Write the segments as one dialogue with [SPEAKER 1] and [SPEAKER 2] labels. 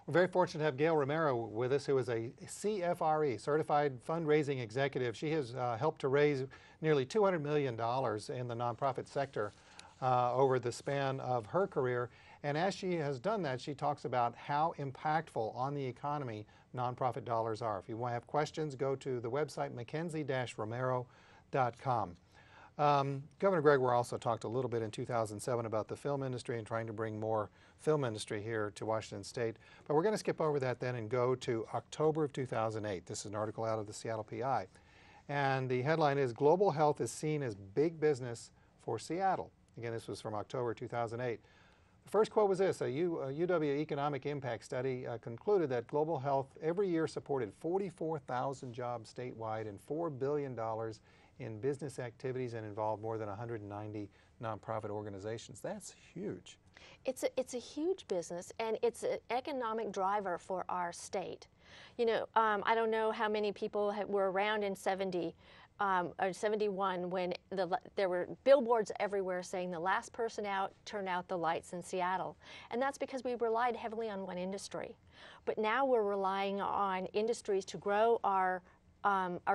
[SPEAKER 1] We're very fortunate to have Gail Romero with us, who is a CFRE, Certified Fundraising Executive. She has helped to raise nearly $200 million in the nonprofit sector over the span of her career. And as she has done that, she talks about how impactful on the economy nonprofit dollars are. If you want to have questions, go to the website mackenzie-romero.com. Governor Gregoire also talked a little bit in 2007 about the film industry and trying to bring more film industry here to Washington State. But we're going to skip over that then and go to October of 2008. This is an article out of the Seattle PI. And the headline is, Global Health is Seen as Big Business for Seattle. Again, this was from October 2008. The first quote was this: a UW Economic Impact Study concluded that global health every year supported 44,000 jobs statewide and $4 billion in business activities and involved more than 190 nonprofit organizations. That's huge.
[SPEAKER 2] It's a huge business, and it's an economic driver for our state. You know, I don't know how many people were around in 70 or 71 when there were billboards everywhere saying the last person out, turn out the lights in Seattle. And that's because we relied heavily on one industry. But now we're relying on industries to grow our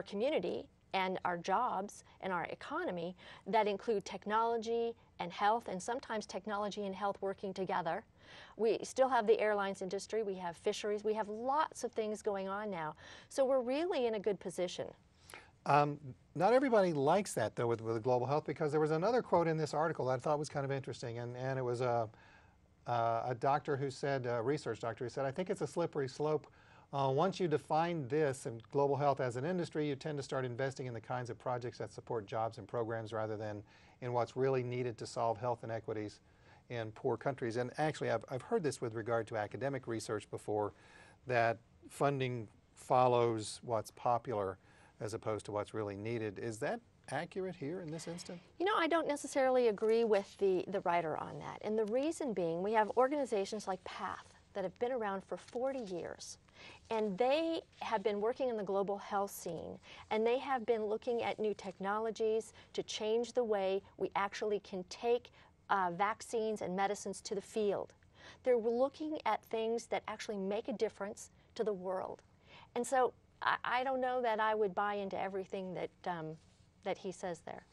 [SPEAKER 2] community and our jobs and our economy that include technology and health, and sometimes technology and health working together. We still have the airlines industry, we have fisheries, we have lots of things going on now. So we're really in a good position.
[SPEAKER 1] Not everybody likes that, though, with global health, because there was another quote in this article that I thought was kind of interesting, and it was a doctor who said, a research doctor who said, I think it's a slippery slope. Once you define this and global health as an industry, you tend to start investing in the kinds of projects that support jobs and programs rather than in what's really needed to solve health inequities in poor countries. And actually, I've heard this with regard to academic research before, that funding follows what's popular as opposed to what's really needed. Is that accurate here in this instance?
[SPEAKER 2] You know, I don't necessarily agree with the writer on that. And the reason being, we have organizations like PATH that have been around for 40 years. And they have been working in the global health scene, and they have been looking at new technologies to change the way we actually can take vaccines and medicines to the field. They're looking at things that actually make a difference to the world. And so I don't know that I would buy into everything that he says there.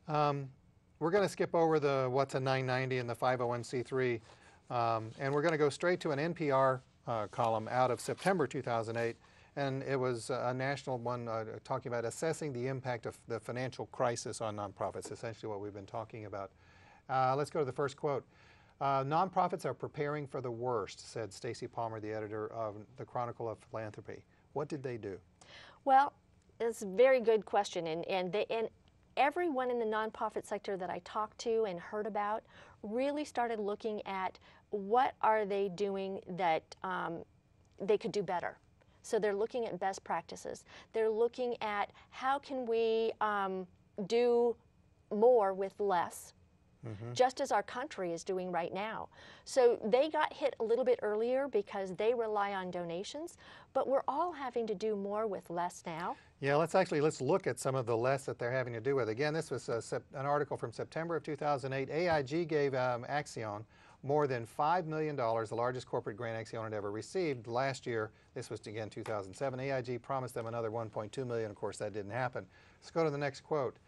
[SPEAKER 1] We're going to skip over the what's a 990 and the 501c3, and we're going to go straight to an NPR column out of September 2008, and it was a national one talking about assessing the impact of the financial crisis on nonprofits, essentially what we've been talking about. Let's go to the first quote. Nonprofits are preparing for the worst, said Stacy Palmer, the editor of the Chronicle of Philanthropy. What did they do?
[SPEAKER 2] Well, it's a very good question, and everyone in the nonprofit sector that I talked to and heard about really started looking at what are they doing that they could do better. So they're looking at best practices. They're looking at how can we do more with less, just as our country is doing right now. So they got hit a little bit earlier because they rely on donations, but we're all having to do more with less now.
[SPEAKER 1] Yeah, let's look at some of the less that they're having to do with. Again, this was an article from September of 2008. AIG gave Axion more than $5 million, the largest corporate grant Axion had ever received. Last year, this was again 2007, AIG promised them another $1.2 million. Of course, that didn't happen. Let's go to the next quote.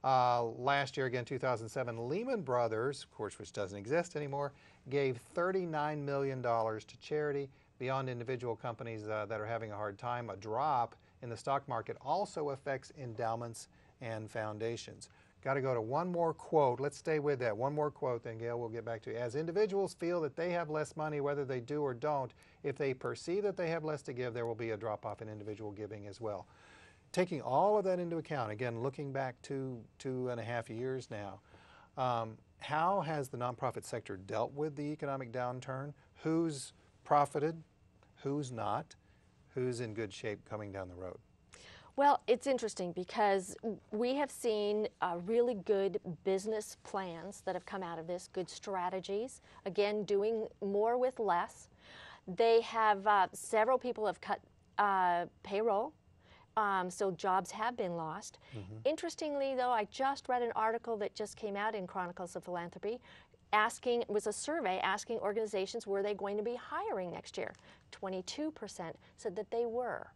[SPEAKER 1] Last year, again 2007, Lehman Brothers, of course, which doesn't exist anymore, gave $39 million to charity beyond individual companies that are having a hard time. A drop in the stock market also affects endowments and foundations. Got to go to one more quote. Let's stay with that. One more quote, then Gail, we'll get back to you. As individuals feel that they have less money, whether they do or don't, if they perceive that they have less to give, there will be a drop-off in individual giving as well. Taking all of that into account, again, looking back 2.5 years now, how has the nonprofit sector dealt with the economic downturn? Who's profited? Who's not? Who's in good shape coming down the road?
[SPEAKER 2] Well, it's interesting because we have seen really good business plans that have come out of this, good strategies, again, doing more with less. They have, several people have cut payroll, so jobs have been lost. Interestingly, though, I just read an article that just came out in Chronicles of Philanthropy it was a survey asking organizations were they going to be hiring next year. 22% said that they were.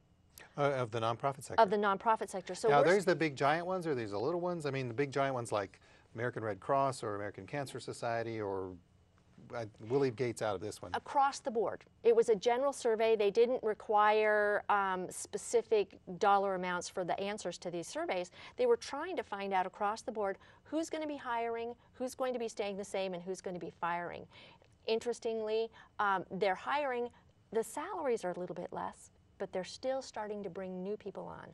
[SPEAKER 1] Of the nonprofit sector?
[SPEAKER 2] Of the nonprofit sector. So
[SPEAKER 1] now, there's the big giant ones, or these the little ones? I mean, the big giant ones like American Red Cross or American Cancer Society, or we'll leave Gates out of this one.
[SPEAKER 2] Across the board. It was a general survey. They didn't require specific dollar amounts for the answers to these surveys. They were trying to find out across the board who's going to be hiring, who's going to be staying the same, and who's going to be firing. Interestingly, they're hiring, the salaries are a little bit less, but they're still starting to bring new people on.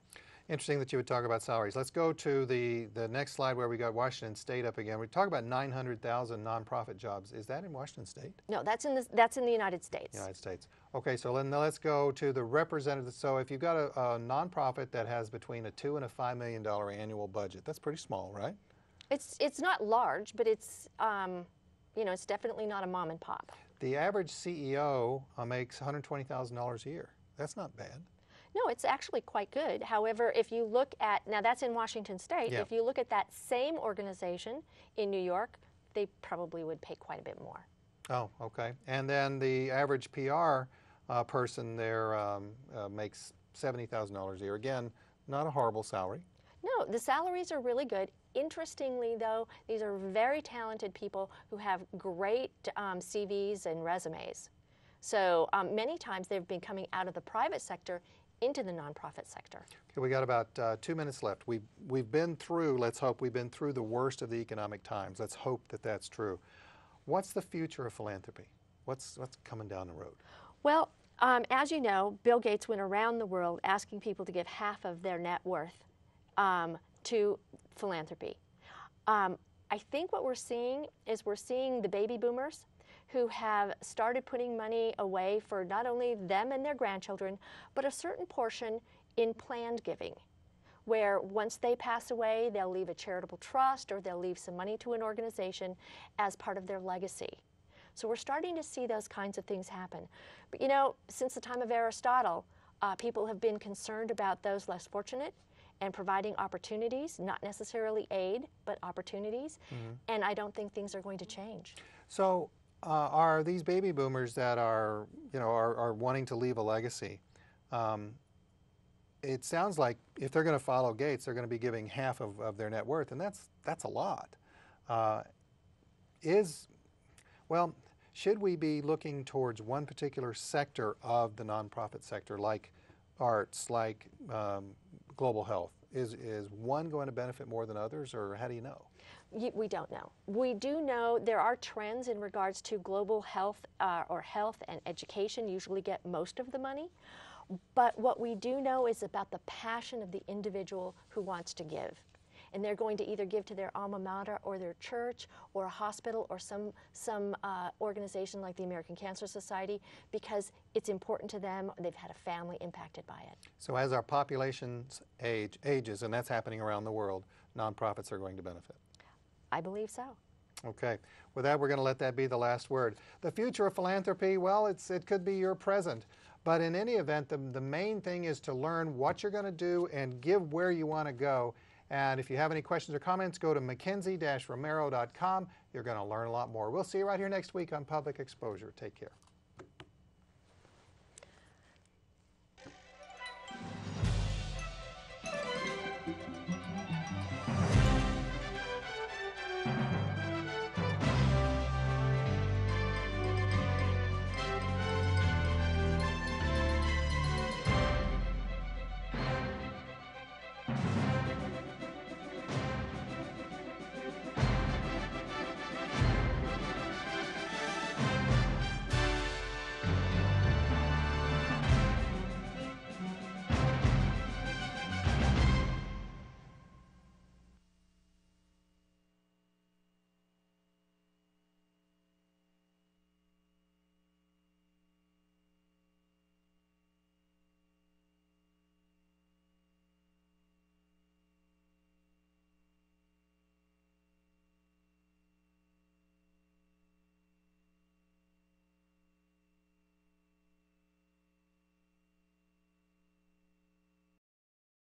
[SPEAKER 1] Interesting that you would talk about salaries. Let's go to the next slide where we got Washington State up again. We talk about 900,000 nonprofit jobs. Is that in Washington State?
[SPEAKER 2] No, that's in the United States.
[SPEAKER 1] United States. Okay, so then let's go to the representatives. So if you've got a nonprofit that has between a $2 and a $5 million annual budget, that's pretty small, right?
[SPEAKER 2] It's not large, but it's it's definitely not a mom and pop.
[SPEAKER 1] The average CEO makes $120,000 a year. That's not bad.
[SPEAKER 2] No, it's actually quite good. However, if you look at, now that's in Washington State,
[SPEAKER 1] yeah.
[SPEAKER 2] If you look at that same organization in New York, they probably would pay quite a bit more.
[SPEAKER 1] Oh, okay. And then the average PR person there makes $70,000 a year. Again, not a horrible salary.
[SPEAKER 2] No, the salaries are really good. Interestingly, though, these are very talented people who have great CVs and resumes. So many times they've been coming out of the private sector into the nonprofit sector.
[SPEAKER 1] Okay, we got about 2 minutes left. We've been through, let's hope, we've been through the worst of the economic times. Let's hope that that's true. What's the future of philanthropy? What's coming down the road?
[SPEAKER 2] Well, as you know, Bill Gates went around the world asking people to give half of their net worth to philanthropy. I think what we're seeing is the baby boomers who have started putting money away for not only them and their grandchildren, but a certain portion in planned giving, where once they pass away, they'll leave a charitable trust or they'll leave some money to an organization as part of their legacy. So we're starting to see those kinds of things happen. But you know, since the time of Aristotle, people have been concerned about those less fortunate and providing opportunities, not necessarily aid, but opportunities. Mm-hmm. And I don't think things are going to change.
[SPEAKER 1] So are these baby boomers that are wanting to leave a legacy, it sounds like if they're going to follow Gates, they're going to be giving half of their net worth, and that's a lot. Should we be looking towards one particular sector of the nonprofit sector, like arts, like global health? Is one going to benefit more than others, or how do you know?
[SPEAKER 2] We don't know. We do know there are trends in regards to global health, or health and education usually get most of the money. But what we do know is about the passion of the individual who wants to give. And they're going to either give to their alma mater or their church or a hospital or some organization like the American Cancer Society because it's important to them. They've had a family impacted by it.
[SPEAKER 1] So as our population ages, and that's happening around the world, nonprofits are going to benefit.
[SPEAKER 2] I believe so.
[SPEAKER 1] Okay. With that, we're going to let that be the last word. The future of philanthropy, well, it could be your present. But in any event, the main thing is to learn what you're going to do and give where you want to go. And if you have any questions or comments, go to mackenzie-romero.com. You're going to learn a lot more. We'll see you right here next week on Public Exposure. Take care.